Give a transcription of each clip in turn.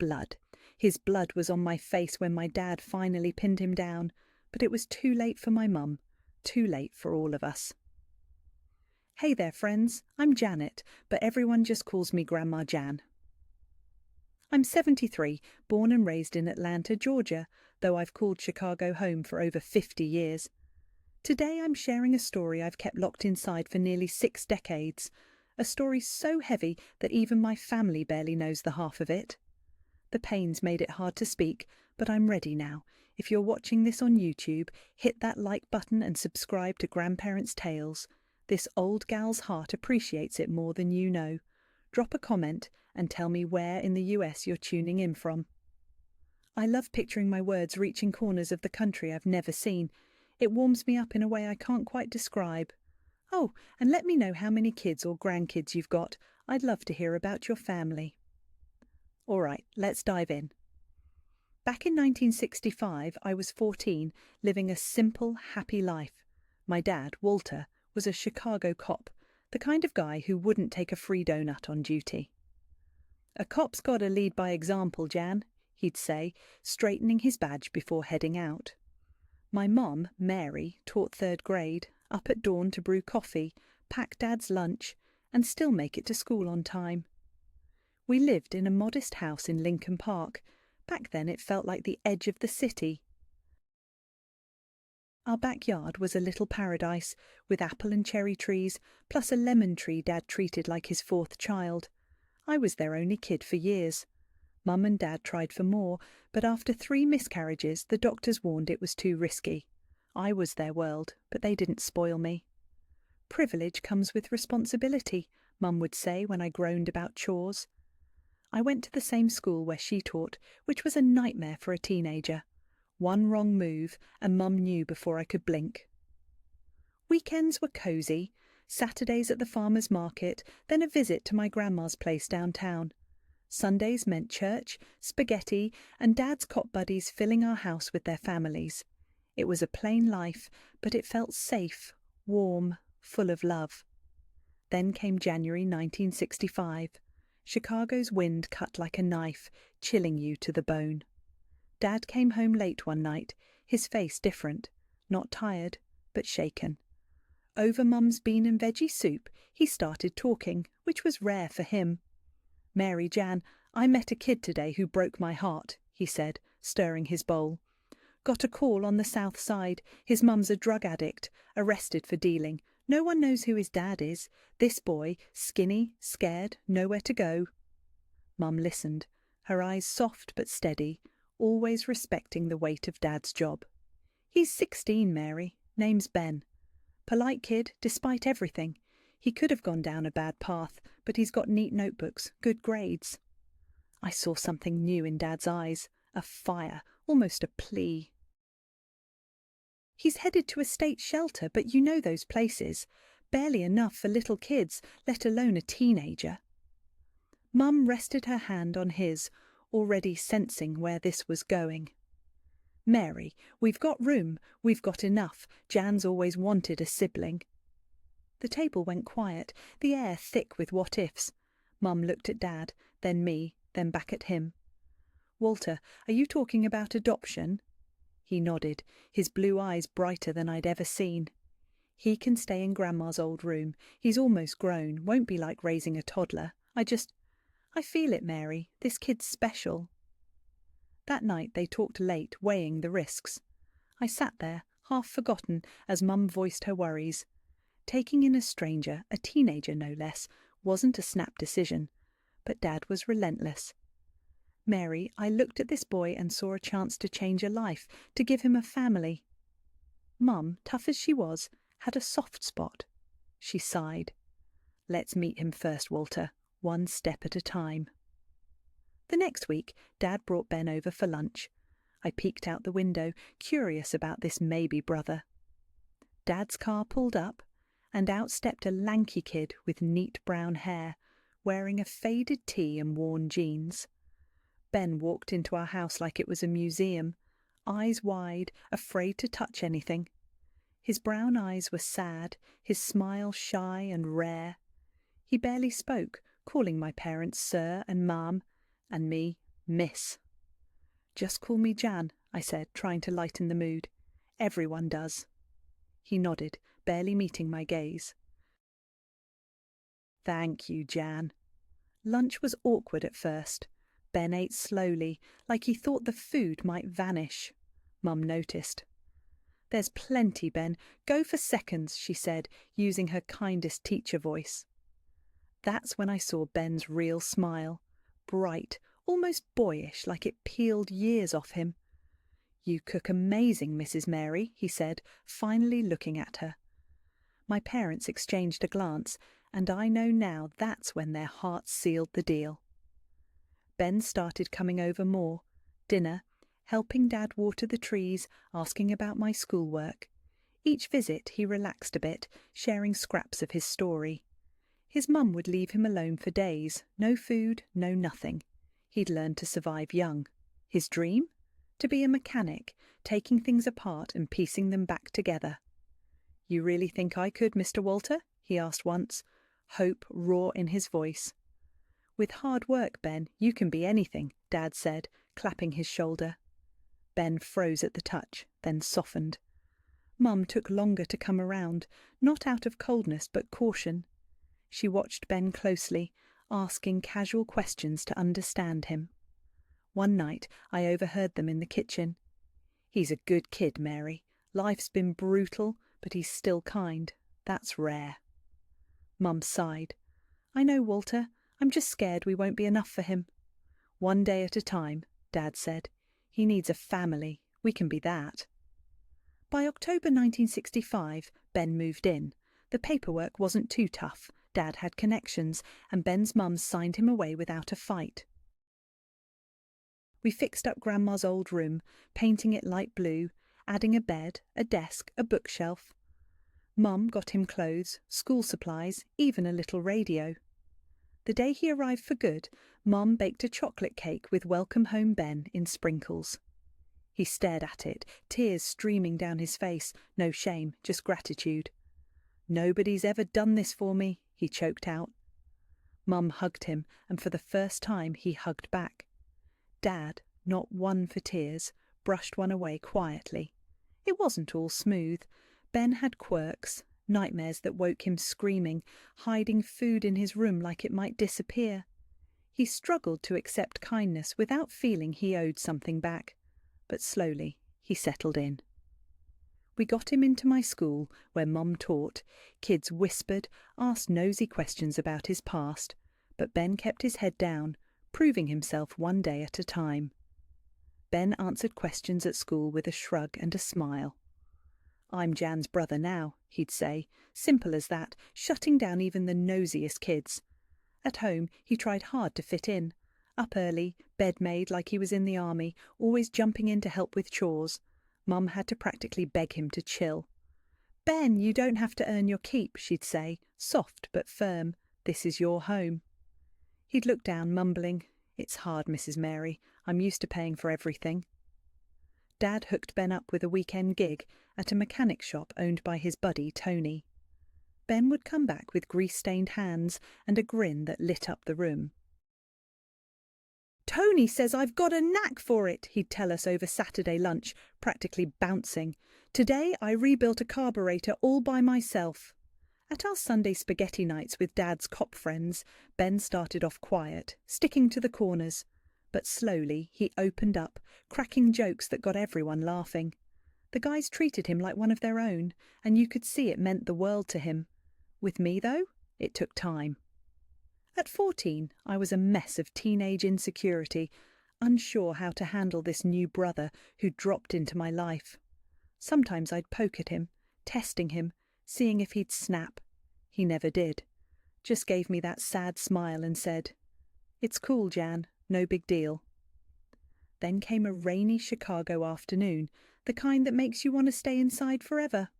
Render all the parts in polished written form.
blood. His blood was on my face when my dad finally pinned him down, but it was too late for my mum, too late for all of us. Hey there, friends. I'm Janet, but everyone just calls me Grandma Jan. I'm 73, born and raised in Atlanta, Georgia, though I've called Chicago home for over 50 years. Today I'm sharing a story I've kept locked inside for nearly 6 decades, a story so heavy that even my family barely knows the half of it. The pains made it hard to speak, but I'm ready now. If you're watching this on YouTube, hit that like button and subscribe to Grandparents' Tales. This old gal's heart appreciates it more than you know. Drop a comment and tell me where in the US you're tuning in from. I love picturing my words reaching corners of the country I've never seen. It warms me up in a way I can't quite describe. Oh, and let me know how many kids or grandkids you've got. I'd love to hear about your family. All right, let's dive in. Back in 1965, I was 14, living a simple, happy life. My dad, Walter, was a Chicago cop, the kind of guy who wouldn't take a free donut on duty. "A cop's gotta lead by example, Jan," he'd say, straightening his badge before heading out. My mum, Mary, taught 3rd grade, up at dawn to brew coffee, pack Dad's lunch, and still make it to school on time. We lived in a modest house in Lincoln Park. Back then it felt like the edge of the city. Our backyard was a little paradise, with apple and cherry trees, plus a lemon tree Dad treated like his 4th child. I was their only kid for years. Mum and Dad tried for more, but after 3 miscarriages the doctors warned it was too risky. I was their world, but they didn't spoil me. "Privilege comes with responsibility," Mum would say when I groaned about chores. I went to the same school where she taught, which was a nightmare for a teenager. One wrong move, and Mum knew before I could blink. Weekends were cosy. Saturdays at the farmer's market, then a visit to my grandma's place downtown. Sundays meant church, spaghetti, and Dad's cop buddies filling our house with their families. It was a plain life, but it felt safe, warm, full of love. Then came January 1965. Chicago's wind cut like a knife, chilling you to the bone. Dad came home late one night, his face different, not tired, but shaken. Over Mum's bean and veggie soup, he started talking, which was rare for him. "Mary Jan, I met a kid today who broke my heart," he said, stirring his bowl. "Got a call on the south side. His mum's a drug addict, arrested for dealing. No one knows who his dad is. This boy, skinny, scared, nowhere to go." Mum listened, her eyes soft but steady, always respecting the weight of Dad's job. "He's 16, Mary. Name's Ben. Polite kid, despite everything. He could have gone down a bad path, but he's got neat notebooks, good grades." I saw something new in Dad's eyes, a fire, almost a plea. "He's headed to a state shelter, but you know those places. Barely enough for little kids, let alone a teenager." Mum rested her hand on his, already sensing where this was going. "Mary, we've got room, we've got enough. Jan's always wanted a sibling." The table went quiet, the air thick with what-ifs. Mum looked at Dad, then me, then back at him. "Walter, are you talking about adoption?" He nodded, his blue eyes brighter than I'd ever seen. "He can stay in Grandma's old room. He's almost grown, won't be like raising a toddler. I feel it, Mary. This kid's special." That night they talked late, weighing the risks. I sat there, half forgotten, as Mum voiced her worries. Taking in a stranger, a teenager no less, wasn't a snap decision, but Dad was relentless. "Mary, I looked at this boy and saw a chance to change a life, to give him a family." Mum, tough as she was, had a soft spot. She sighed. "Let's meet him first, Walter, one step at a time." The next week, Dad brought Ben over for lunch. I peeked out the window, curious about this maybe brother. Dad's car pulled up, and out stepped a lanky kid with neat brown hair, wearing a faded tee and worn jeans. Ben walked into our house like it was a museum, eyes wide, afraid to touch anything. His brown eyes were sad, his smile shy and rare. He barely spoke, calling my parents sir and ma'am, and me Miss. "Just call me Jan," I said, trying to lighten the mood. "Everyone does." He nodded, barely meeting my gaze. "Thank you, Jan." Lunch was awkward at first. Ben ate slowly, like he thought the food might vanish. Mum noticed. "There's plenty, Ben. Go for seconds," she said, using her kindest teacher voice. That's when I saw Ben's real smile. Bright, almost boyish, like it peeled years off him. "You cook amazing, Mrs. Mary," he said, finally looking at her. My parents exchanged a glance, and I know now that's when their hearts sealed the deal. Ben started coming over more. Dinner, helping Dad water the trees, asking about my schoolwork. Each visit he relaxed a bit, sharing scraps of his story. His mum would leave him alone for days, no food, no nothing. He'd learned to survive young. His dream? To be a mechanic, taking things apart and piecing them back together. "You really think I could, Mr. Walter?" he asked once, hope raw in his voice. "With hard work, Ben, you can be anything," Dad said, clapping his shoulder. Ben froze at the touch, then softened. Mum took longer to come around, not out of coldness but caution. She watched Ben closely, asking casual questions to understand him. One night I overheard them in the kitchen. "He's a good kid, Mary. Life's been brutal, but he's still kind. That's rare." Mum sighed. "I know, Walter. I'm just scared we won't be enough for him." "One day at a time," Dad said. "He needs a family. We can be that." By October 1965, Ben moved in. The paperwork wasn't too tough. Dad had connections, and Ben's mum signed him away without a fight. We fixed up Grandma's old room, painting it light blue, adding a bed, a desk, a bookshelf. Mum got him clothes, school supplies, even a little radio. The day he arrived for good, Mum baked a chocolate cake with "Welcome Home, Ben" in sprinkles. He stared at it, tears streaming down his face, no shame, just gratitude. "Nobody's ever done this for me," he choked out. Mum hugged him, and for the first time he hugged back. Dad, not one for tears, brushed one away quietly. It wasn't all smooth. Ben had quirks, nightmares that woke him screaming, hiding food in his room like it might disappear. He struggled to accept kindness without feeling he owed something back. But slowly he settled in. We got him into my school, where Mum taught. Kids whispered, asked nosy questions about his past, but Ben kept his head down, proving himself one day at a time. Ben answered questions at school with a shrug and a smile. "I'm Jan's brother now," he'd say, simple as that, shutting down even the nosiest kids. At home he tried hard to fit in. Up early, bed made like he was in the army, always jumping in to help with chores. Mum had to practically beg him to chill. "Ben, you don't have to earn your keep," she'd say, soft but firm. "This is your home." He'd look down, mumbling, "It's hard, Mrs. Mary. I'm used to paying for everything." Dad hooked Ben up with a weekend gig at a mechanic shop owned by his buddy Tony. Ben would come back with grease-stained hands and a grin that lit up the room. "Tony says I've got a knack for it," he'd tell us over Saturday lunch, practically bouncing. "Today I rebuilt a carburetor all by myself." At our Sunday spaghetti nights with Dad's cop friends, Ben started off quiet, sticking to the corners. But slowly he opened up, cracking jokes that got everyone laughing. The guys treated him like one of their own, and you could see it meant the world to him. With me, though, it took time. At 14, I was a mess of teenage insecurity, unsure how to handle this new brother who dropped into my life. Sometimes I'd poke at him, testing him, seeing if he'd snap. He never did. Just gave me that sad smile and said, "It's cool, Jan, no big deal." Then came a rainy Chicago afternoon, the kind that makes you want to stay inside forever.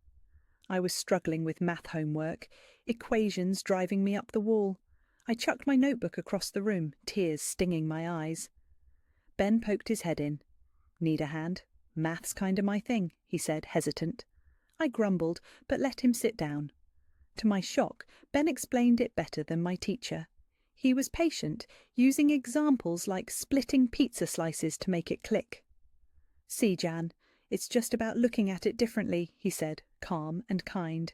I was struggling with math homework, equations driving me up the wall. I chucked my notebook across the room, tears stinging my eyes. Ben poked his head in. "Need a hand? Math's kinda my thing," he said, hesitant. I grumbled, but let him sit down. To my shock, Ben explained it better than my teacher. He was patient, using examples like splitting pizza slices to make it click. "See, Jan, it's just about looking at it differently," he said, calm and kind.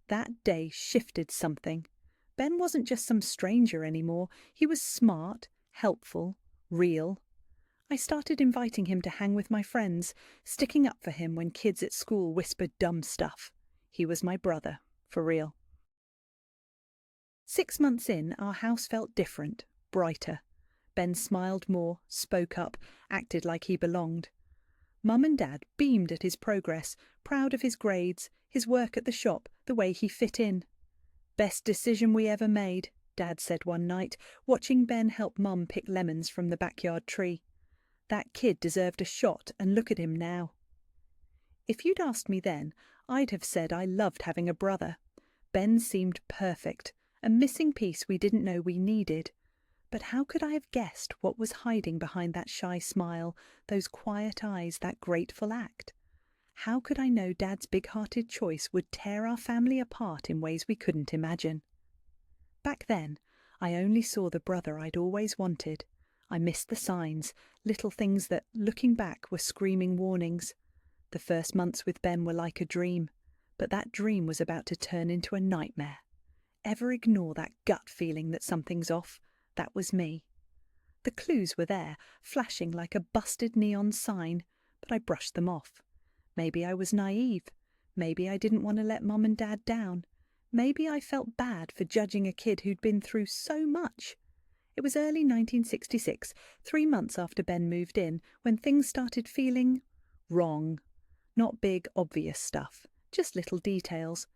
That day shifted something. Ben wasn't just some stranger anymore. He was smart, helpful, real. I started inviting him to hang with my friends, sticking up for him when kids at school whispered dumb stuff. He was my brother, for real. 6 months in, our house felt different, brighter. Ben smiled more, spoke up, acted like he belonged. Mum and Dad beamed at his progress, proud of his grades, his work at the shop, the way he fit in. "Best decision we ever made," Dad said one night, watching Ben help Mum pick lemons from the backyard tree. "That kid deserved a shot, and look at him now." If you'd asked me then, I'd have said I loved having a brother. Ben seemed perfect, a missing piece we didn't know we needed. But how could I have guessed what was hiding behind that shy smile, those quiet eyes, that grateful act? How could I know Dad's big-hearted choice would tear our family apart in ways we couldn't imagine? Back then, I only saw the brother I'd always wanted. I missed the signs, little things that, looking back, were screaming warnings. The first months with Ben were like a dream, but that dream was about to turn into a nightmare. Ever ignore that gut feeling that something's off? That was me. The clues were there, flashing like a busted neon sign, but I brushed them off. Maybe I was naive. Maybe I didn't want to let Mum and Dad down. Maybe I felt bad for judging a kid who'd been through so much. It was early 1966, 3 months after Ben moved in, when things started feeling wrong. Not big, obvious stuff, just little details,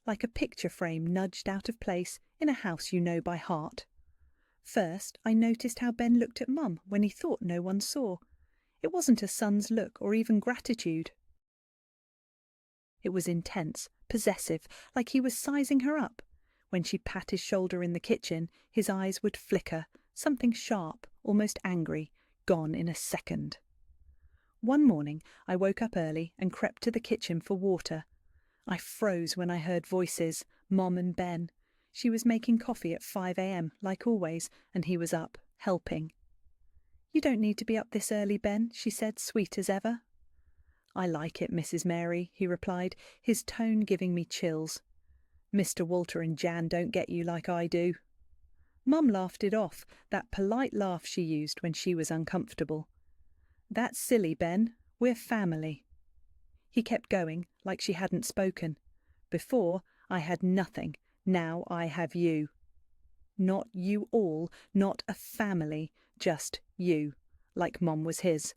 like a picture frame nudged out of place in a house you know by heart. First, I noticed how Ben looked at Mum when he thought no one saw. It wasn't a son's look or even gratitude. It was intense, possessive, like he was sizing her up. When she'd pat his shoulder in the kitchen, his eyes would flicker, something sharp, almost angry, gone in a second. One morning, I woke up early and crept to the kitchen for water. I froze when I heard voices, Mom and Ben. She was making coffee at 5 a.m, like always, and he was up, helping. "You don't need to be up this early, Ben," she said, sweet as ever. "I like it, Mrs. Mary," he replied, his tone giving me chills. "Mr. Walter and Jan don't get you like I do." Mum laughed it off, that polite laugh she used when she was uncomfortable. "That's silly, Ben. We're family." He kept going, like she hadn't spoken. "Before, I had nothing. Now I have you. Not you all, not a family, just you," like Mom was his.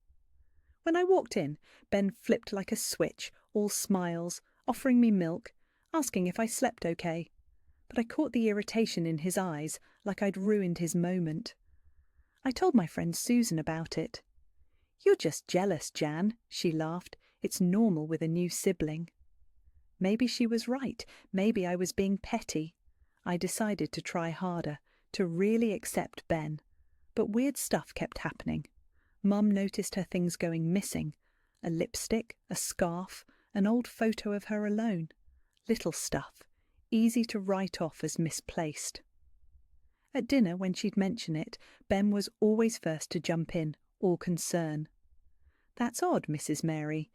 When I walked in, Ben flipped like a switch, all smiles, offering me milk, asking if I slept okay. But I caught the irritation in his eyes, like I'd ruined his moment. I told my friend Susan about it. "You're just jealous, Jan," she laughed. "It's normal with a new sibling." Maybe she was right. Maybe I was being petty. I decided to try harder, to really accept Ben. But weird stuff kept happening. Mum noticed her things going missing. A lipstick, a scarf, an old photo of her alone. Little stuff, easy to write off as misplaced. At dinner, when she'd mention it, Ben was always first to jump in, all concern. "That's odd, Mrs. Mary.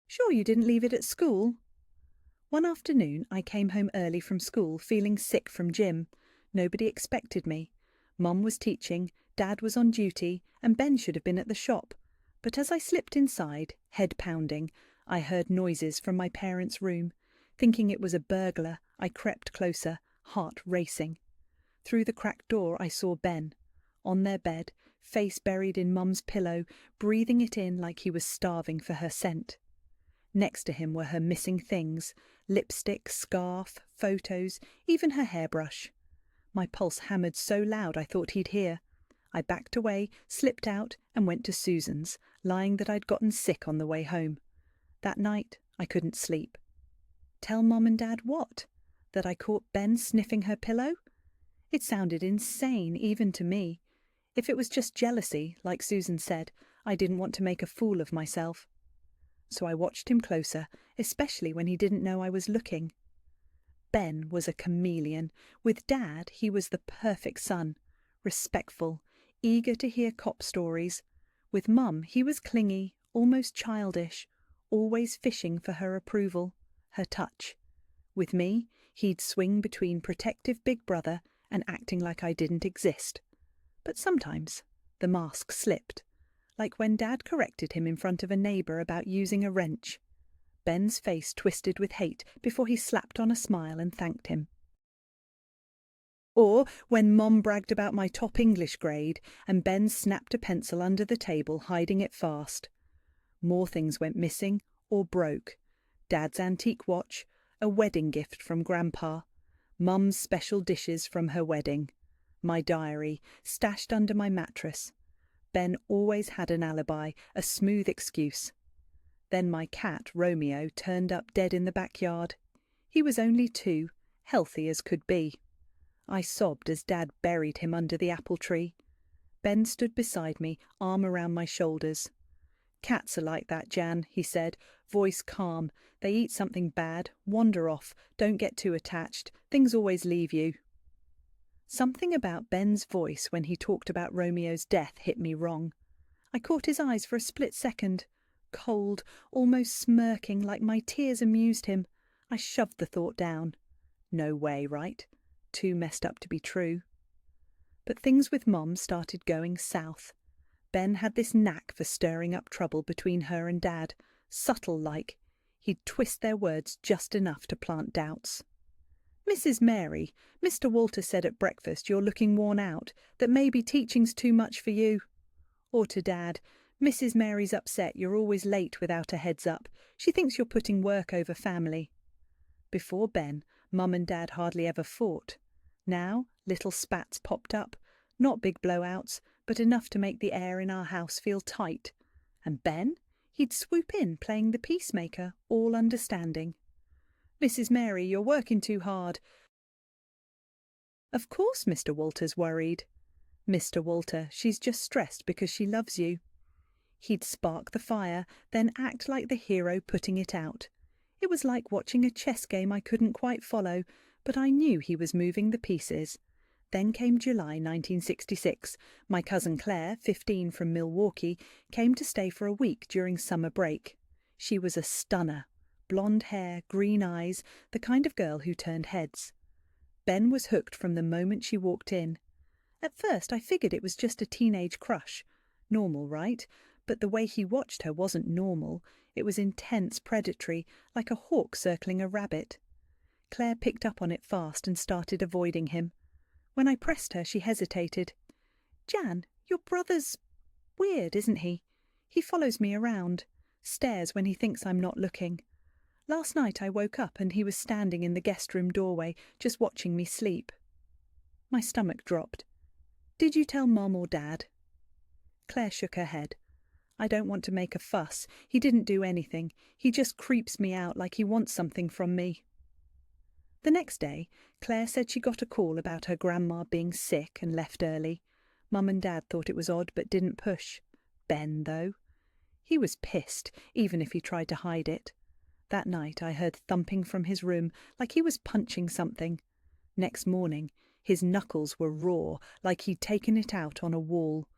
Sure you didn't leave it at school?" One afternoon I came home early from school, feeling sick from gym. Nobody expected me. Mum was teaching, Dad was on duty, and Ben should have been at the shop. But as I slipped inside, head pounding, I heard noises from my parents' room. Thinking it was a burglar, I crept closer, heart racing. Through the cracked door I saw Ben. On their bed, face buried in Mum's pillow, breathing it in like he was starving for her scent. Next to him were her missing things, lipstick, scarf, photos, even her hairbrush. My pulse hammered so loud I thought he'd hear. I backed away, slipped out, and went to Susan's, lying that I'd gotten sick on the way home. That night I couldn't sleep. Tell Mum and Dad what? That I caught Ben sniffing her pillow? It sounded insane, even to me. If it was just jealousy, like Susan said, I didn't want to make a fool of myself. So I watched him closer, especially when he didn't know I was looking. Ben was a chameleon. With Dad, he was the perfect son, respectful, eager to hear cop stories. With Mum, he was clingy, almost childish, always fishing for her approval, her touch. With me, he'd swing between protective big brother and acting like I didn't exist. But sometimes the mask slipped, like when Dad corrected him in front of a neighbour about using a wrench. Ben's face twisted with hate before he slapped on a smile and thanked him. Or when Mom bragged about my top English grade and Ben snapped a pencil under the table, hiding it fast. More things went missing or broke. Dad's antique watch, a wedding gift from Grandpa, Mum's special dishes from her wedding, my diary stashed under my mattress. Ben always had an alibi, a smooth excuse. Then my cat, Romeo, turned up dead in the backyard. He was only 2, healthy as could be. I sobbed as Dad buried him under the apple tree. Ben stood beside me, arm around my shoulders. "Cats are like that, Jan," he said, voice calm. "They eat something bad, wander off, don't get too attached. Things always leave you." Something about Ben's voice when he talked about Romeo's death hit me wrong. I caught his eyes for a split second. Cold, almost smirking, like my tears amused him. I shoved the thought down. No way, right? Too messed up to be true. But things with Mom started going south. Ben had this knack for stirring up trouble between her and Dad, subtle-like. He'd twist their words just enough to plant doubts. "Mrs. Mary, Mr. Walter said at breakfast you're looking worn out, that maybe teaching's too much for you." Or to Dad, "Mrs. Mary's upset you're always late without a heads up. She thinks you're putting work over family." Before Ben, Mum and Dad hardly ever fought. Now, little spats popped up, not big blowouts, but enough to make the air in our house feel tight. And Ben? He'd swoop in, playing the peacemaker, all understanding. "Mrs. Mary, you're working too hard." "Of course Mr. Walter's worried." "Mr. Walter, she's just stressed because she loves you." He'd spark the fire, then act like the hero putting it out. It was like watching a chess game I couldn't quite follow, but I knew he was moving the pieces. Then came July 1966. My cousin Claire, 15 from Milwaukee, came to stay for a week during summer break. She was a stunner. Blonde hair, green eyes, the kind of girl who turned heads. Ben was hooked from the moment she walked in. At first I figured it was just a teenage crush. Normal, right? But the way he watched her wasn't normal. It was intense, predatory, like a hawk circling a rabbit. Claire picked up on it fast and started avoiding him. When I pressed her, she hesitated. "Jan, your brother's weird, isn't he? He follows me around, stares when he thinks I'm not looking. Last night I woke up and he was standing in the guest room doorway, just watching me sleep." My stomach dropped. "Did you tell Mum or Dad?" Claire shook her head. "I don't want to make a fuss. He didn't do anything. He just creeps me out like he wants something from me." The next day, Claire said she got a call about her grandma being sick and left early. Mum and Dad thought it was odd but didn't push. Ben, though. He was pissed, even if he tried to hide it. That night I heard thumping from his room, like he was punching something. Next morning, his knuckles were raw, like he'd taken it out on a wall.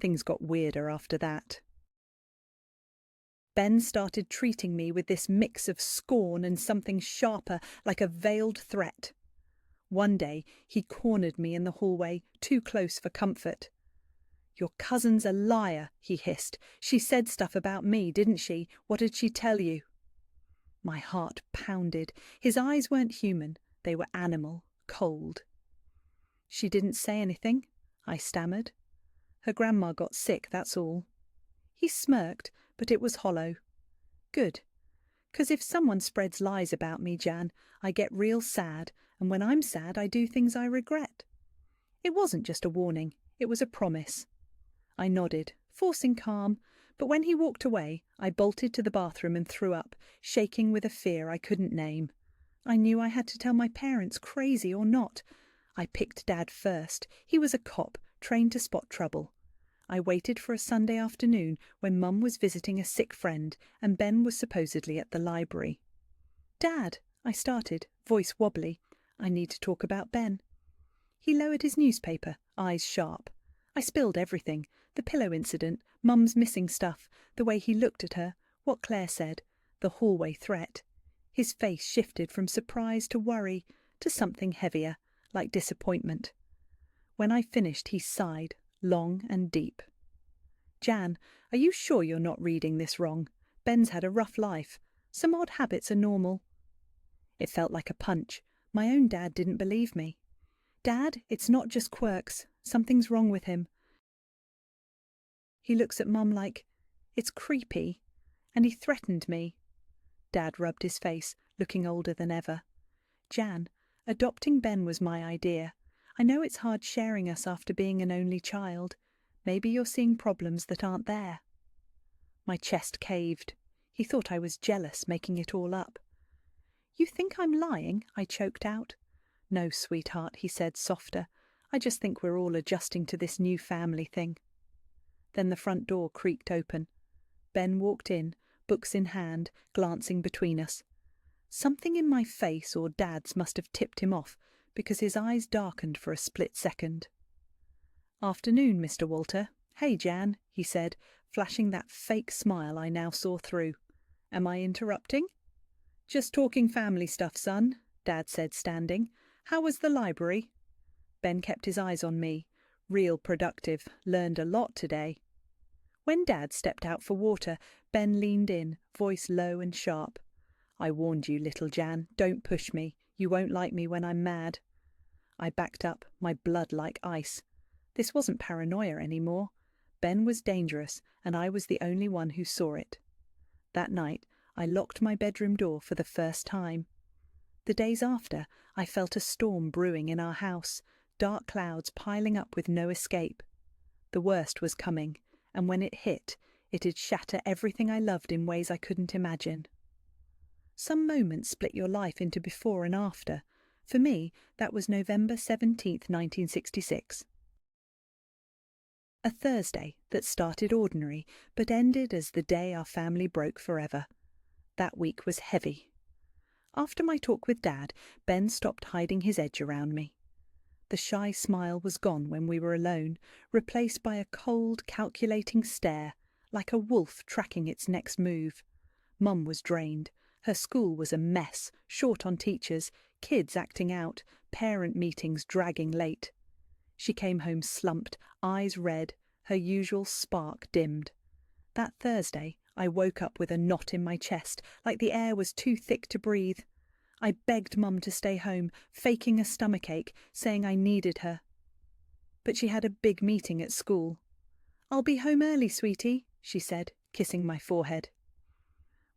Things got weirder after that. Ben started treating me with this mix of scorn and something sharper, like a veiled threat. One day he cornered me in the hallway, too close for comfort. "Your cousin's a liar," he hissed. "She said stuff about me, didn't she? What did she tell you?" My heart pounded. His eyes weren't human. They were animal, cold. "She didn't say anything," I stammered. "Her grandma got sick, that's all." He smirked, but it was hollow. "Good. 'Cause if someone spreads lies about me, Jan, I get real sad, and when I'm sad I do things I regret." It wasn't just a warning, it was a promise. I nodded, forcing calm, but when he walked away, I bolted to the bathroom and threw up, shaking with a fear I couldn't name. I knew I had to tell my parents, crazy or not. I picked Dad first. He was a cop, trained to spot trouble. I waited for a Sunday afternoon when Mum was visiting a sick friend and Ben was supposedly at the library. "Dad," I started, voice wobbly. I need to talk about Ben. He lowered his newspaper, eyes sharp. I spilled everything. The pillow incident, Mum's missing stuff, the way he looked at her, what Claire said, the hallway threat. His face shifted from surprise to worry to something heavier, like disappointment. When I finished, he sighed, long and deep. Jan, are you sure you're not reading this wrong? Ben's had a rough life. Some odd habits are normal. It felt like a punch. My own dad didn't believe me. Dad, it's not just quirks. Something's wrong with him. He looks at Mum like, it's creepy. And he threatened me. Dad rubbed his face, looking older than ever. Jan, adopting Ben was my idea. I know it's hard sharing us after being an only child. Maybe you're seeing problems that aren't there. My chest caved. He thought I was jealous, making it all up. You think I'm lying? I choked out. No, sweetheart, he said, softer. I just think we're all adjusting to this new family thing. Then the front door creaked open. Ben walked in, books in hand, glancing between us. Something in my face or Dad's must have tipped him off, because his eyes darkened for a split second. Afternoon, Mr. Walter. Hey, Jan, he said, flashing that fake smile I now saw through. Am I interrupting? Just talking family stuff, son, Dad said, standing. How was the library? Ben kept his eyes on me. Real productive. Learned a lot today. When Dad stepped out for water, Ben leaned in, voice low and sharp. I warned you, little Jan. Don't push me. You won't like me when I'm mad. I backed up, my blood like ice. This wasn't paranoia anymore. Ben was dangerous, and I was the only one who saw it. That night, I locked my bedroom door for the first time. The days after, I felt a storm brewing in our house, dark clouds piling up with no escape. The worst was coming, and when it hit, it'd shatter everything I loved in ways I couldn't imagine. Some moments split your life into before and after. For me, that was November 17th, 1966. A Thursday that started ordinary, but ended as the day our family broke forever. That week was heavy. After my talk with Dad, Ben stopped hiding his edge around me. The shy smile was gone when we were alone, replaced by a cold, calculating stare, like a wolf tracking its next move. Mum was drained. Her school was a mess, short on teachers, kids acting out, parent meetings dragging late. She came home slumped, eyes red, her usual spark dimmed. That Thursday, I woke up with a knot in my chest, like the air was too thick to breathe. I begged Mum to stay home, faking a stomachache, saying I needed her. But she had a big meeting at school. I'll be home early, sweetie, she said, kissing my forehead.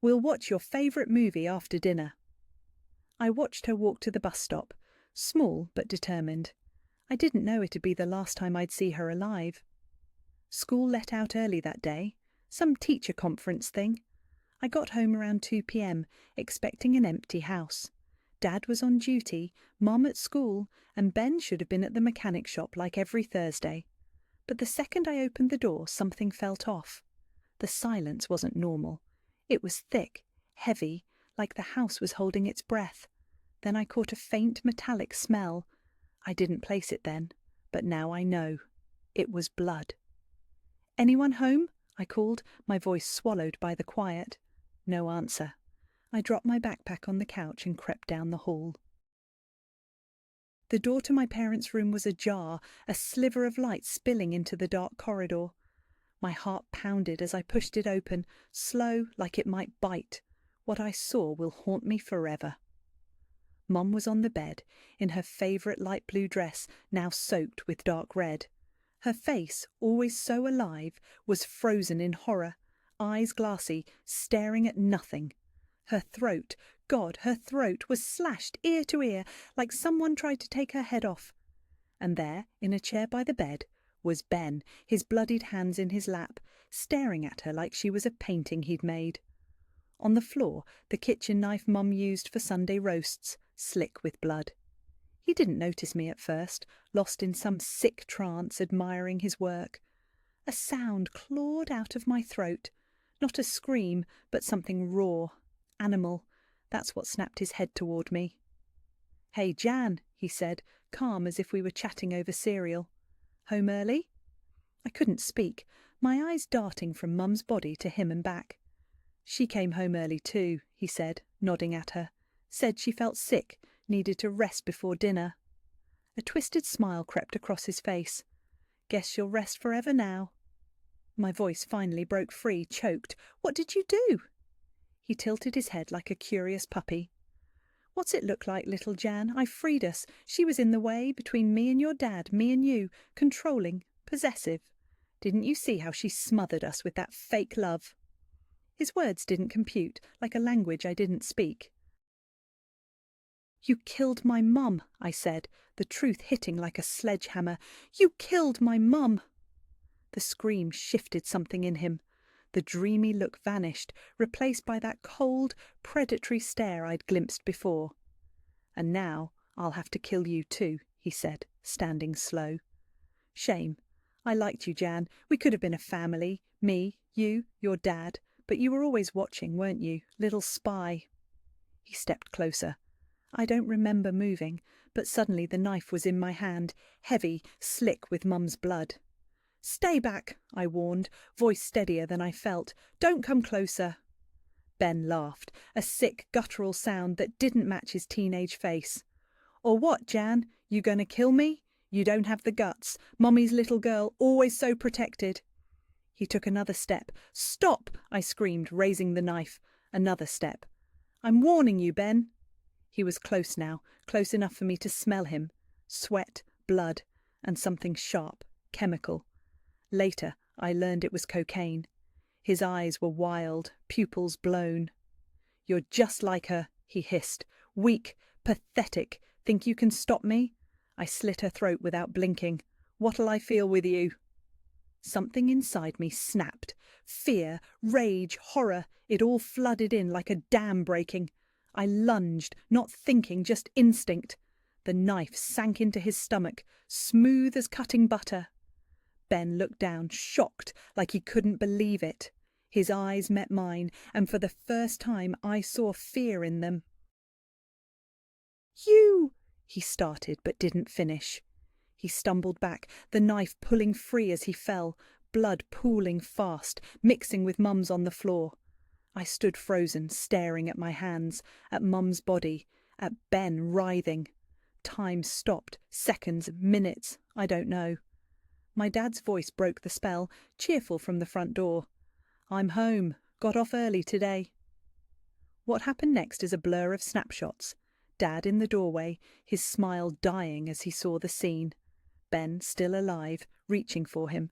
We'll watch your favourite movie after dinner. I watched her walk to the bus stop, small but determined. I didn't know it'd be the last time I'd see her alive. School let out early that day, some teacher conference thing. I got home around 2 p.m, expecting an empty house. Dad was on duty, Mum at school, and Ben should have been at the mechanic shop like every Thursday. But the second I opened the door, something felt off. The silence wasn't normal. It was thick, heavy, like the house was holding its breath. Then I caught a faint metallic smell. I didn't place it then, but now I know. It was blood. Anyone home? I called, my voice swallowed by the quiet. No answer. I dropped my backpack on the couch and crept down the hall. The door to my parents' room was ajar, a sliver of light spilling into the dark corridor. My heart pounded as I pushed it open, slow, like it might bite. What I saw will haunt me forever. Mum was on the bed, in her favourite light blue dress, now soaked with dark red. Her face, always so alive, was frozen in horror, eyes glassy, staring at nothing. Her throat, God, her throat was slashed ear to ear, like someone tried to take her head off. And there, in a chair by the bed, was Ben, his bloodied hands in his lap, staring at her like she was a painting he'd made. On the floor, the kitchen knife Mum used for Sunday roasts, slick with blood. He didn't notice me at first, lost in some sick trance, admiring his work. A sound clawed out of my throat, not a scream, but something raw, animal, That's what snapped his head toward me. "Hey, Jan," he said, calm as if we were chatting over cereal. "Home early?" I couldn't speak, my eyes darting from Mum's body to him and back. "She came home early too," he said, nodding at her. "Said she felt sick, needed to rest before dinner." A twisted smile crept across his face. "Guess she'll rest forever now." My voice finally broke free, choked. "What did you do?" He tilted his head like a curious puppy. "What's it look like, little Jan? I freed us. She was in the way, between me and your dad, me and you, controlling, possessive. Didn't you see how she smothered us with that fake love?" His words didn't compute, like a language I didn't speak. "You killed my mum," I said, the truth hitting like a sledgehammer. "You killed my mum." The scream shifted something in him. The dreamy look vanished, replaced by that cold, predatory stare I'd glimpsed before. "And now I'll have to kill you too," he said, standing slow. "Shame. I liked you, Jan. We could have been a family. Me, you, your dad. But you were always watching, weren't you? Little spy." He stepped closer. I don't remember moving, but suddenly the knife was in my hand, heavy, slick with Mum's blood. "Stay back," I warned, voice steadier than I felt. "Don't come closer." Ben laughed, a sick, guttural sound that didn't match his teenage face. "Or what, Jan? You gonna kill me? You don't have the guts. Mommy's little girl, always so protected." He took another step. "Stop!" I screamed, raising the knife. Another step. "I'm warning you, Ben." He was close now, close enough for me to smell him. Sweat, blood, and something sharp, chemical. Later, I learned it was cocaine. His eyes were wild, pupils blown. "You're just like her," he hissed. "Weak, pathetic. Think you can stop me?" I slit her throat without blinking. "What'll I feel with you?" Something inside me snapped. Fear, rage, horror, it all flooded in like a dam breaking. I lunged, not thinking, just instinct. The knife sank into his stomach, smooth as cutting butter. Ben looked down, shocked, like he couldn't believe it. His eyes met mine, and for the first time I saw fear in them. "You!" he started, but didn't finish. He stumbled back, the knife pulling free as he fell, blood pooling fast, mixing with Mum's on the floor. I stood frozen, staring at my hands, at Mum's body, at Ben writhing. Time stopped, seconds, minutes, I don't know. My dad's voice broke the spell, cheerful from the front door. "I'm home. Got off early today." What happened next is a blur of snapshots. Dad in the doorway, his smile dying as he saw the scene. Ben still alive, reaching for him.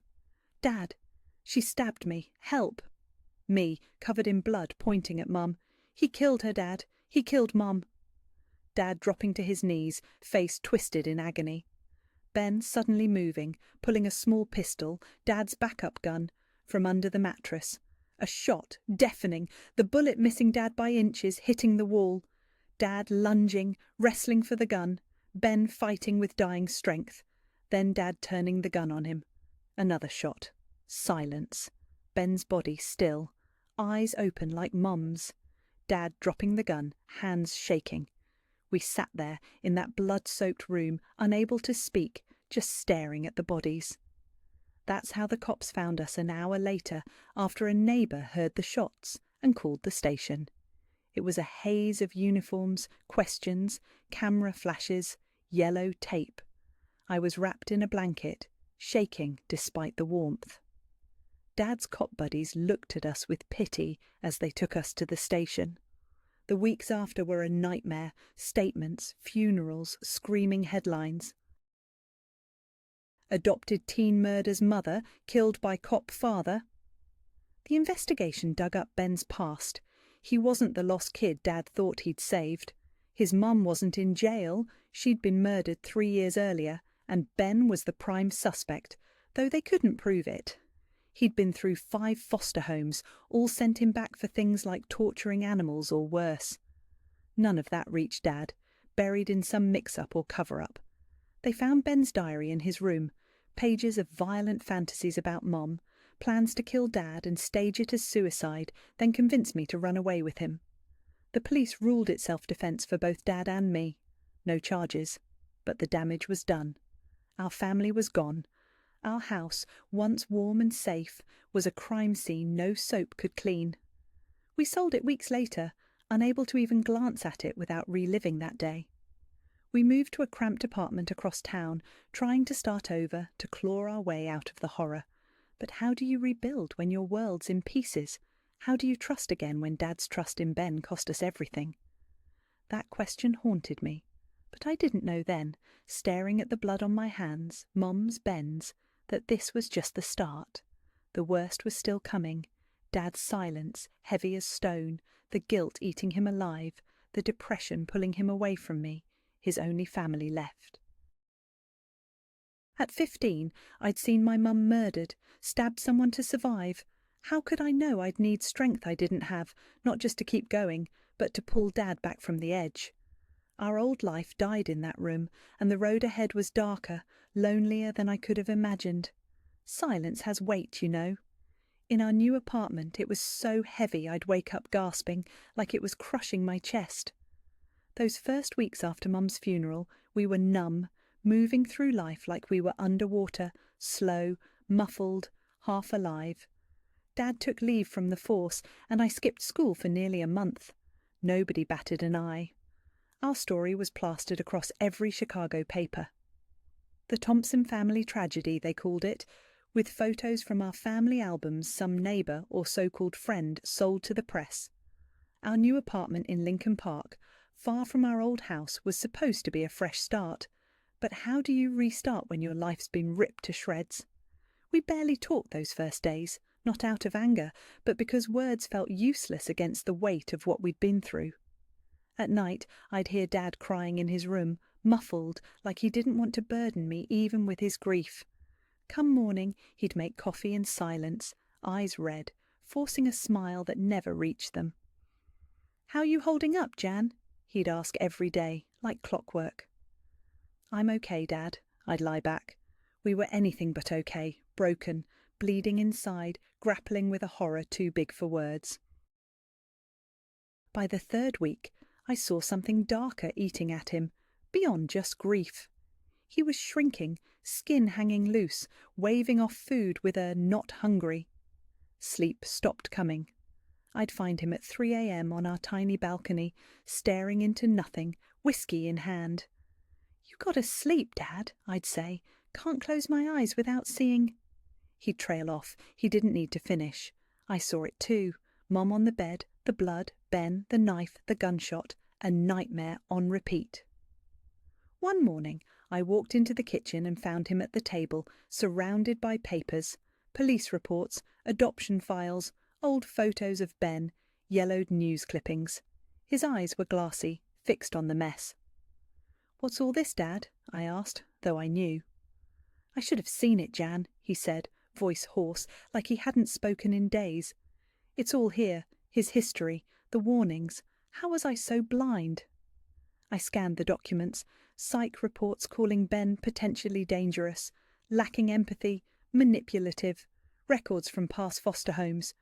"Dad, she stabbed me. Help." Me, covered in blood, pointing at Mum. "He killed her, Dad. He killed Mum." Dad dropping to his knees, face twisted in agony. Ben suddenly moving, pulling a small pistol, Dad's backup gun, from under the mattress. A shot, deafening, the bullet missing Dad by inches, hitting the wall. Dad lunging, wrestling for the gun, Ben fighting with dying strength. Then Dad turning the gun on him. Another shot. Silence. Ben's body still. Eyes open like Mum's. Dad dropping the gun, hands shaking. We sat there, in that blood-soaked room, unable to speak, just staring at the bodies. That's how the cops found us an hour later, after a neighbour heard the shots and called the station. It was a haze of uniforms, questions, camera flashes, yellow tape. I was wrapped in a blanket, shaking despite the warmth. Dad's cop buddies looked at us with pity as they took us to the station. The weeks after were a nightmare, statements, funerals, screaming headlines. Adopted teen murder's mother killed by cop father. The investigation dug up Ben's past. He wasn't the lost kid Dad thought he'd saved. His mum wasn't in jail, she'd been murdered 3 years earlier, and Ben was the prime suspect, though they couldn't prove it. He'd been through 5 foster homes, all sent him back for things like torturing animals or worse. None of that reached Dad, buried in some mix-up or cover-up. They found Ben's diary in his room, pages of violent fantasies about Mom, plans to kill Dad and stage it as suicide, then convince me to run away with him. The police ruled it self-defense for both Dad and me. No charges. But the damage was done. Our family was gone. Our house, once warm and safe, was a crime scene no soap could clean. We sold it weeks later, unable to even glance at it without reliving that day. We moved to a cramped apartment across town, trying to start over, to claw our way out of the horror. But how do you rebuild when your world's in pieces? How do you trust again when Dad's trust in Ben cost us everything? That question haunted me, but I didn't know then, staring at the blood on my hands, Mum's, Ben's, that this was just the start. The worst was still coming. Dad's silence, heavy as stone, the guilt eating him alive, the depression pulling him away from me, his only family left. At 15, I'd seen my mum murdered, stabbed someone to survive. How could I know I'd need strength I didn't have, not just to keep going, but to pull Dad back from the edge? Our old life died in that room, and the road ahead was darker, lonelier than I could have imagined. Silence has weight, you know. In our new apartment it was so heavy I'd wake up gasping, like it was crushing my chest. Those first weeks after Mum's funeral, we were numb, moving through life like we were underwater, slow, muffled, half alive. Dad took leave from the force, and I skipped school for nearly a month. Nobody batted an eye. Our story was plastered across every Chicago paper. The Thompson family tragedy, they called it, with photos from our family albums some neighbour or so-called friend sold to the press. Our new apartment in Lincoln Park, far from our old house, was supposed to be a fresh start. But how do you restart when your life's been ripped to shreds? We barely talked those first days, not out of anger, but because words felt useless against the weight of what we'd been through. At night, I'd hear Dad crying in his room, muffled, like he didn't want to burden me even with his grief. Come morning, he'd make coffee in silence, eyes red, forcing a smile that never reached them. "How you holding up, Jan?" he'd ask every day, like clockwork. "I'm okay, Dad," I'd lie back. We were anything but okay, broken, bleeding inside, grappling with a horror too big for words. By the third week, I saw something darker eating at him, beyond just grief. He was shrinking, skin hanging loose, waving off food with a "not hungry." Sleep stopped coming. I'd find him at 3 a.m. on our tiny balcony, staring into nothing, whiskey in hand. "You gotta sleep, Dad," I'd say. "Can't close my eyes without seeing—" He'd trail off. He didn't need to finish. I saw it too. Mum on the bed, the blood, Ben, the knife, the gunshot, a nightmare on repeat. One morning, I walked into the kitchen and found him at the table, surrounded by papers, police reports, adoption files, old photos of Ben, yellowed news clippings. His eyes were glassy, fixed on the mess. "What's all this, Dad?" I asked, though I knew. "I should have seen it, Jan," he said, voice hoarse, like he hadn't spoken in days. "It's all here, his history, the warnings. How was I so blind?" I scanned the documents, psych reports calling Ben potentially dangerous, lacking empathy, manipulative, records from past foster homes,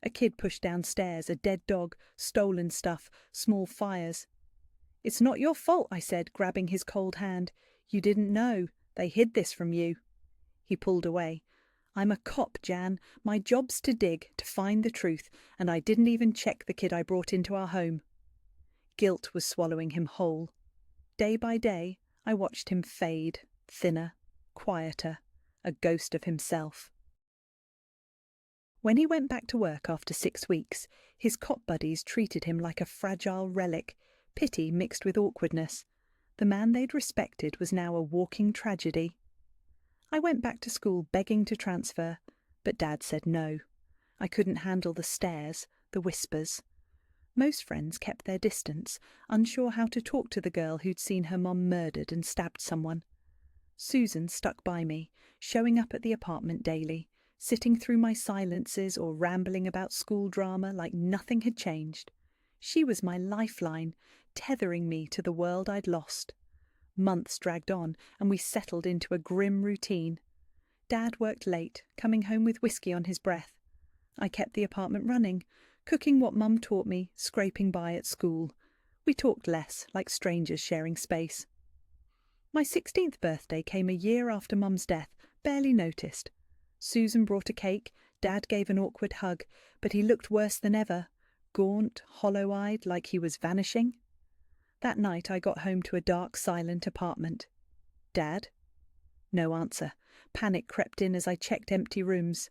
a kid pushed downstairs, a dead dog, stolen stuff, small fires. "It's not your fault," I said, grabbing his cold hand. "You didn't know. They hid this from you." He pulled away. "I'm a cop, Jan. My job's to dig, to find the truth, and I didn't even check the kid I brought into our home." Guilt was swallowing him whole. Day by day, I watched him fade, thinner, quieter, a ghost of himself. When he went back to work after 6 weeks, his cop buddies treated him like a fragile relic, pity mixed with awkwardness. The man they'd respected was now a walking tragedy. I went back to school begging to transfer, but Dad said no. I couldn't handle the stares, the whispers. Most friends kept their distance, unsure how to talk to the girl who'd seen her mom murdered and stabbed someone. Susan stuck by me, showing up at the apartment daily, sitting through my silences or rambling about school drama like nothing had changed. She was my lifeline, tethering me to the world I'd lost. Months dragged on, and we settled into a grim routine. Dad worked late, coming home with whiskey on his breath. I kept the apartment running, cooking what Mum taught me, scraping by at school. We talked less, like strangers sharing space. My 16th birthday came a year after Mum's death, barely noticed. Susan brought a cake, Dad gave an awkward hug, but he looked worse than ever, gaunt, hollow-eyed, like he was vanishing. That night I got home to a dark, silent apartment. "Dad?" No answer. Panic crept in as I checked empty rooms.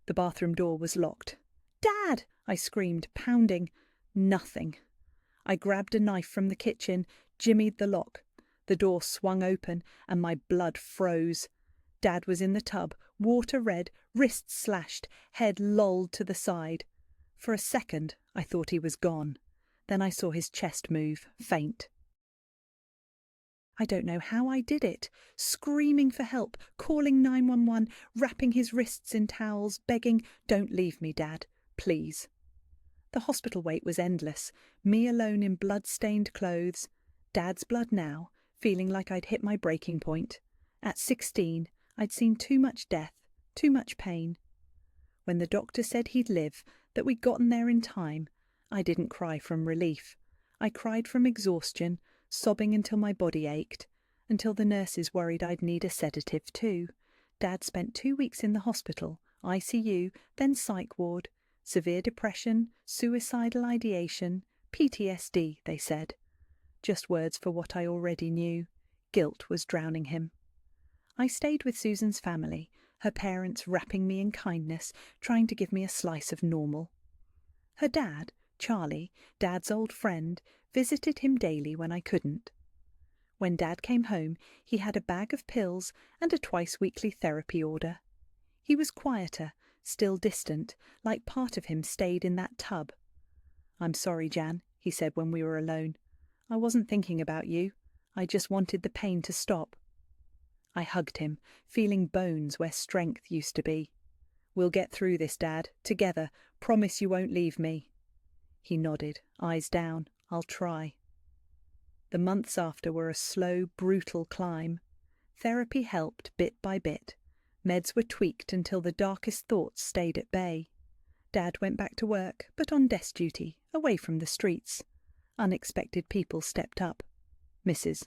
The bathroom door was locked. "Dad!" I screamed, pounding. Nothing. I grabbed a knife from the kitchen, jimmied the lock. The door swung open, and my blood froze. Dad was in the tub, water red, wrists slashed, head lolled to the side. For a second, I thought he was gone. Then I saw his chest move, faint. I don't know how I did it, screaming for help, calling 911, wrapping his wrists in towels, begging, "Don't leave me, Dad, please." The hospital wait was endless, me alone in blood-stained clothes. Dad's blood now, feeling like I'd hit my breaking point. At 16, I'd seen too much death, too much pain. When the doctor said he'd live, that we'd gotten there in time, I didn't cry from relief. I cried from exhaustion, sobbing until my body ached, until the nurses worried I'd need a sedative too. Dad spent 2 weeks in the hospital, ICU, then psych ward. Severe depression, suicidal ideation, PTSD, they said. Just words for what I already knew. Guilt was drowning him. I stayed with Susan's family, her parents wrapping me in kindness, trying to give me a slice of normal. Her dad, Charlie, Dad's old friend, visited him daily when I couldn't. When Dad came home, he had a bag of pills and a twice-weekly therapy order. He was quieter, still distant, like part of him stayed in that tub. "I'm sorry, Jan," he said when we were alone. "I wasn't thinking about you. I just wanted the pain to stop." I hugged him, feeling bones where strength used to be. "We'll get through this, Dad, together. Promise you won't leave me." He nodded, eyes down. "I'll try." The months after were a slow, brutal climb. Therapy helped bit by bit. Meds were tweaked until the darkest thoughts stayed at bay. Dad went back to work, but on desk duty, away from the streets. Unexpected people stepped up. Mrs.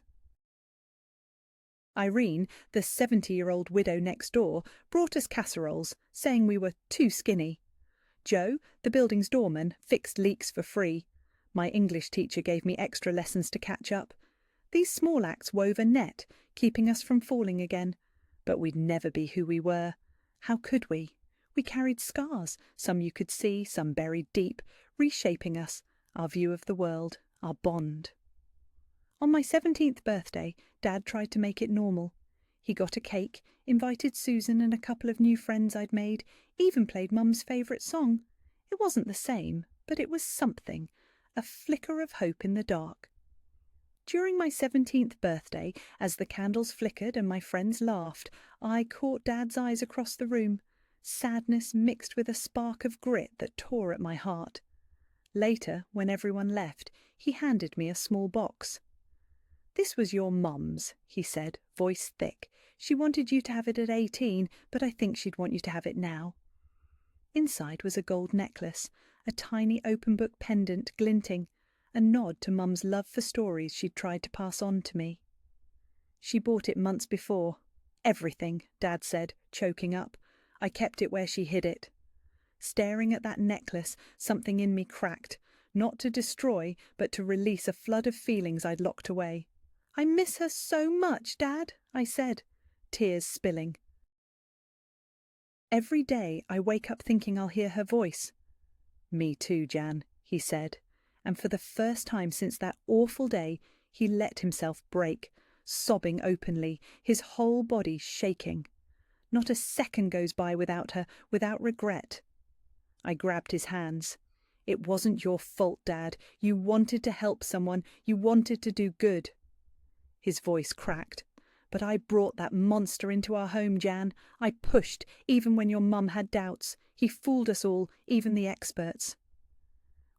Irene, the 70-year-old widow next door, brought us casseroles, saying we were too skinny. Joe, the building's doorman, fixed leaks for free. My English teacher gave me extra lessons to catch up. These small acts wove a net, keeping us from falling again. But we'd never be who we were. How could we? We carried scars, some you could see, some buried deep, reshaping us, our view of the world, our bond. On my 17th birthday, Dad tried to make it normal. He got a cake, invited Susan and a couple of new friends I'd made, even played Mum's favourite song. It wasn't the same, but it was something, a flicker of hope in the dark. During my 17th birthday, as the candles flickered and my friends laughed, I caught Dad's eyes across the room, sadness mixed with a spark of grit that tore at my heart. Later, when everyone left, he handed me a small box. "This was your mum's," he said, voice thick. "She wanted you to have it at 18, but I think she'd want you to have it now." Inside was a gold necklace, a tiny open-book pendant glinting, a nod to Mum's love for stories she'd tried to pass on to me. "She bought it months before. Everything," Dad said, choking up. "I kept it where she hid it." Staring at that necklace, something in me cracked, not to destroy, but to release a flood of feelings I'd locked away. "I miss her so much, Dad," I said, tears spilling. Every day I wake up thinking I'll hear her voice. "Me too, Jan," he said, and for the first time since that awful day, he let himself break, sobbing openly, his whole body shaking. Not a second goes by without her, without regret. I grabbed his hands. "It wasn't your fault, Dad. You wanted to help someone. You wanted to do good." His voice cracked. "But I brought that monster into our home, Jan. I pushed, even when your mum had doubts. He fooled us all, even the experts."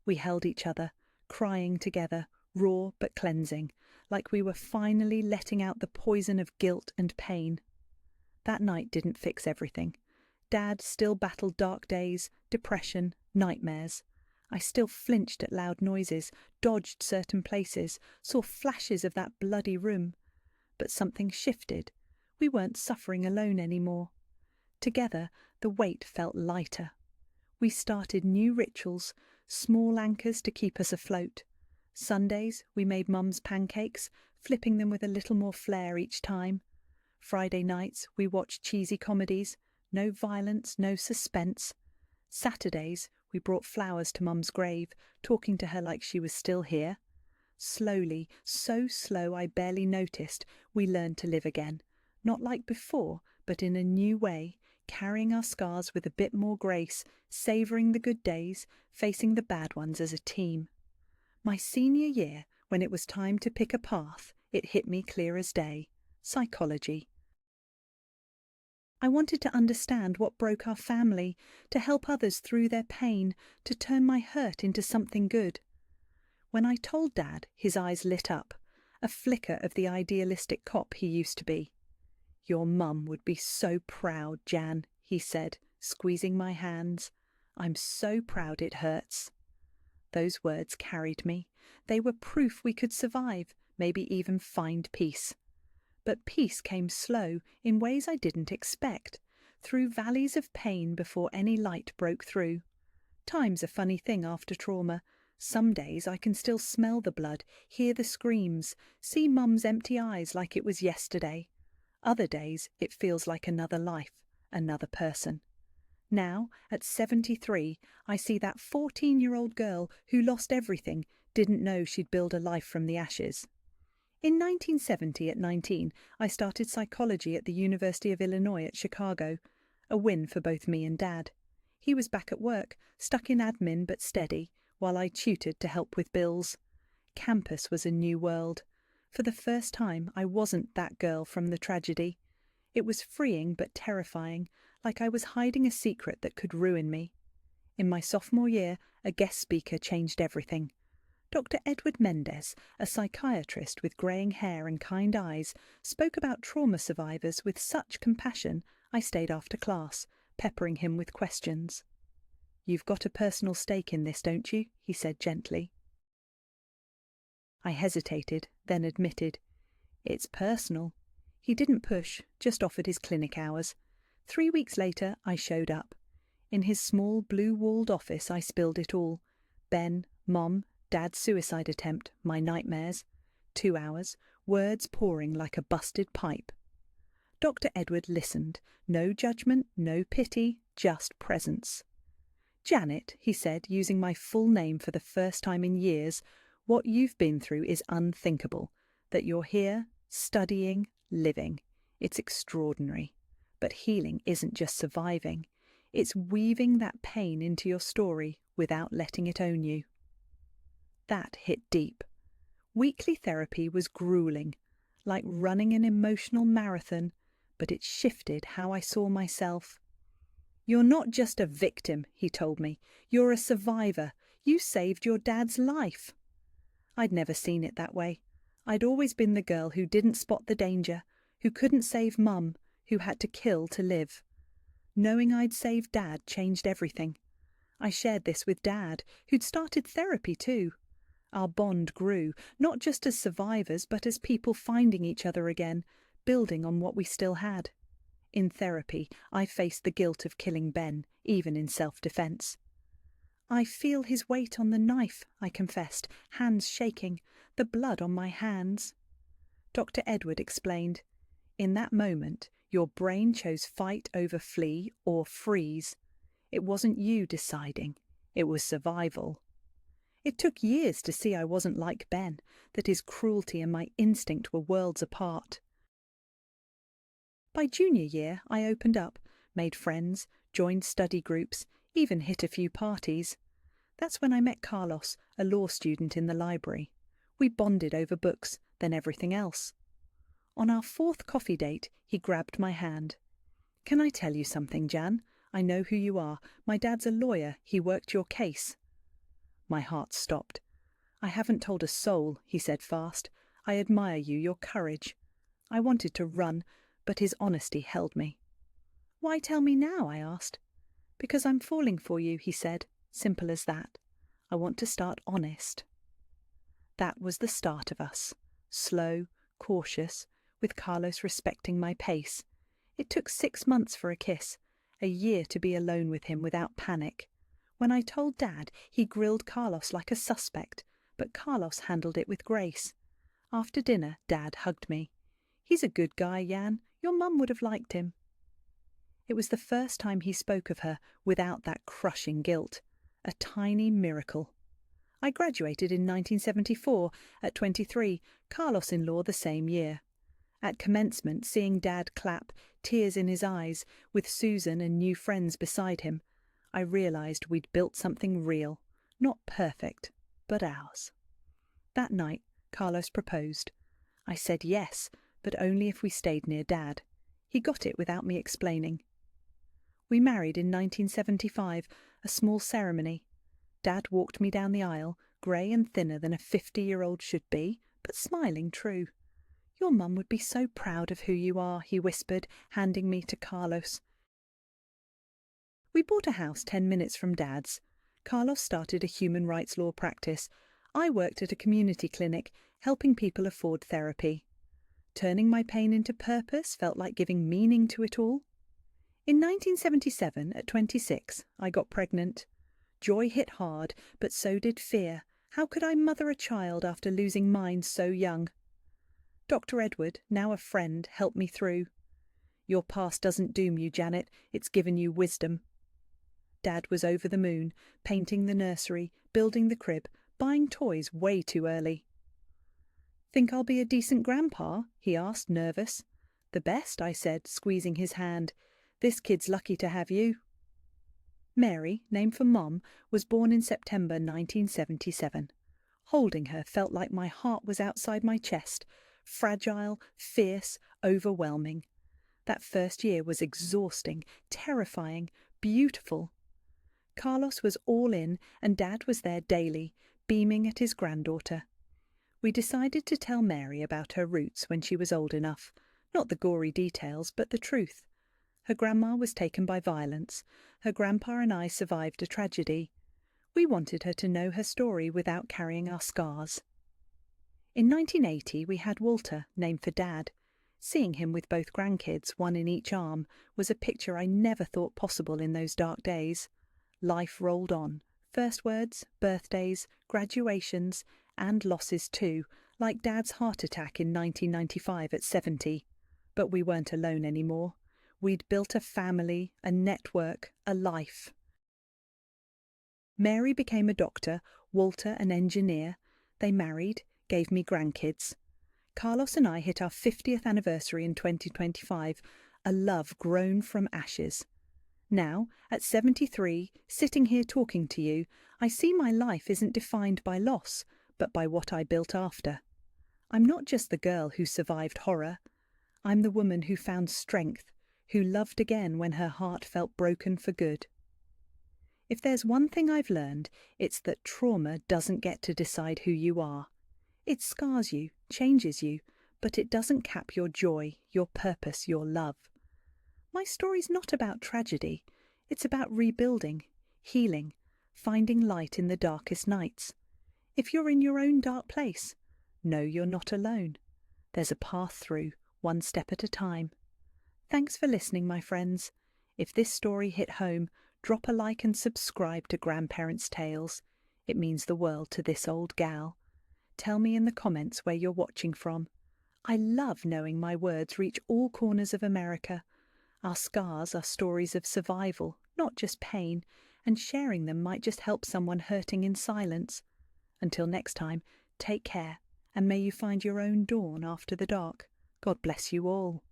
We held each other, crying together, raw but cleansing, like we were finally letting out the poison of guilt and pain. That night didn't fix everything. Dad still battled dark days, depression, nightmares. I still flinched at loud noises, dodged certain places, saw flashes of that bloody room. But something shifted. We weren't suffering alone anymore. Together, the weight felt lighter. We started new rituals, small anchors to keep us afloat. Sundays, we made Mum's pancakes, flipping them with a little more flair each time. Friday nights, we watched cheesy comedies. No violence, no suspense. Saturdays, we brought flowers to Mum's grave, talking to her like she was still here. Slowly, so slow I barely noticed, we learned to live again. Not like before, but in a new way, carrying our scars with a bit more grace, savouring the good days, facing the bad ones as a team. My senior year, when it was time to pick a path, it hit me clear as day. Psychology. I wanted to understand what broke our family, to help others through their pain, to turn my hurt into something good. When I told Dad, his eyes lit up, a flicker of the idealistic cop he used to be. "Your mum would be so proud, Jan," he said, squeezing my hands. "I'm so proud it hurts." Those words carried me. They were proof we could survive, maybe even find peace. But peace came slow, in ways I didn't expect, through valleys of pain before any light broke through. Time's a funny thing after trauma. Some days I can still smell the blood, hear the screams, see Mum's empty eyes like it was yesterday. Other days it feels like another life, another person. Now, at 73, I see that 14-year-old girl who lost everything, didn't know she'd build a life from the ashes. In 1970, at 19, I started psychology at the University of Illinois at Chicago, a win for both me and Dad. He was back at work, stuck in admin but steady, while I tutored to help with bills. Campus was a new world. For the first time, I wasn't that girl from the tragedy. It was freeing but terrifying, like I was hiding a secret that could ruin me. In my sophomore year, a guest speaker changed everything. Dr. Edward Mendez, a psychiatrist with greying hair and kind eyes, spoke about trauma survivors with such compassion I stayed after class, peppering him with questions. "You've got a personal stake in this, don't you?" he said gently. I hesitated, then admitted. "It's personal." He didn't push, just offered his clinic hours. 3 weeks later, I showed up. In his small blue-walled office I spilled it all. Ben, Mom, Dad's suicide attempt, my nightmares. 2 hours, words pouring like a busted pipe. Dr. Edward listened. No judgment, no pity, just presence. "Janet," he said, using my full name for the first time in years, "what you've been through is unthinkable. That you're here, studying, living. It's extraordinary. But healing isn't just surviving. It's weaving that pain into your story without letting it own you." That hit deep. Weekly therapy was grueling, like running an emotional marathon, but it shifted how I saw myself. "You're not just a victim," he told me. "You're a survivor. You saved your dad's life." I'd never seen it that way. I'd always been the girl who didn't spot the danger, who couldn't save Mum, who had to kill to live. Knowing I'd saved Dad changed everything. I shared this with Dad, who'd started therapy too. Our bond grew, not just as survivors, but as people finding each other again, building on what we still had. In therapy, I faced the guilt of killing Ben, even in self-defense. "I feel his weight on the knife," I confessed, hands shaking, the blood on my hands. Dr. Edward explained, "In that moment, your brain chose fight over flee or freeze. It wasn't you deciding, it was survival." It took years to see I wasn't like Ben, that his cruelty and my instinct were worlds apart. By junior year, I opened up, made friends, joined study groups, even hit a few parties. That's when I met Carlos, a law student in the library. We bonded over books, then everything else. On our 4th coffee date, he grabbed my hand. "Can I tell you something, Jan? I know who you are. My dad's a lawyer. He worked your case." My heart stopped. "I haven't told a soul," he said fast. "I admire you, your courage." I wanted to run, but his honesty held me. "Why tell me now?" I asked. "Because I'm falling for you," he said. Simple as that. I want to start honest. That was the start of us. Slow, cautious, with Carlos respecting my pace. It took 6 months for a kiss, a year to be alone with him without panic. When I told Dad, he grilled Carlos like a suspect, but Carlos handled it with grace. After dinner, Dad hugged me. "He's a good guy, Jan. Your mum would have liked him." It was the first time he spoke of her without that crushing guilt. A tiny miracle. I graduated in 1974. At 23, Carlos in law the same year. At commencement, seeing Dad clap, tears in his eyes, with Susan and new friends beside him, I realised we'd built something real, not perfect, but ours. That night, Carlos proposed. I said yes, but only if we stayed near Dad. He got it without me explaining. We married in 1975, a small ceremony. Dad walked me down the aisle, grey and thinner than a 50-year-old should be, but smiling true. "Your mum would be so proud of who you are," he whispered, handing me to Carlos. We bought a house 10 minutes from Dad's. Carlos started a human rights law practice. I worked at a community clinic, helping people afford therapy. Turning my pain into purpose felt like giving meaning to it all. In 1977, at 26, I got pregnant. Joy hit hard, but so did fear. How could I mother a child after losing mine so young? Dr. Edward, now a friend, helped me through. "Your past doesn't doom you, Janet. It's given you wisdom." Dad was over the moon, painting the nursery, building the crib, buying toys way too early. "Think I'll be a decent grandpa?" he asked, nervous. "The best," I said, squeezing his hand. "This kid's lucky to have you." Mary, named for Mom, was born in September 1977. Holding her felt like my heart was outside my chest, fragile, fierce, overwhelming. That first year was exhausting, terrifying, beautiful. Carlos was all in, and Dad was there daily, beaming at his granddaughter. We decided to tell Mary about her roots when she was old enough. Not the gory details, but the truth. Her grandma was taken by violence. Her grandpa and I survived a tragedy. We wanted her to know her story without carrying our scars. In 1980, we had Walter, named for Dad. Seeing him with both grandkids, one in each arm, was a picture I never thought possible in those dark days. Life rolled on. First words, birthdays, graduations, and losses too, like Dad's heart attack in 1995 at 70. But we weren't alone anymore. We'd built a family, a network, a life. Mary became a doctor, Walter an engineer. They married, gave me grandkids. Carlos and I hit our 50th anniversary in 2025, a love grown from ashes. Now, at 73, sitting here talking to you, I see my life isn't defined by loss, but by what I built after. I'm not just the girl who survived horror. I'm the woman who found strength, who loved again when her heart felt broken for good. If there's one thing I've learned, it's that trauma doesn't get to decide who you are. It scars you, changes you, but it doesn't cap your joy, your purpose, your love. My story's not about tragedy. It's about rebuilding, healing, finding light in the darkest nights. If you're in your own dark place, know you're not alone. There's a path through, one step at a time. Thanks for listening, my friends. If this story hit home, drop a like and subscribe to Grandparents' Tales. It means the world to this old gal. Tell me in the comments where you're watching from. I love knowing my words reach all corners of America. Our scars are stories of survival, not just pain, and sharing them might just help someone hurting in silence. Until next time, take care, and may you find your own dawn after the dark. God bless you all.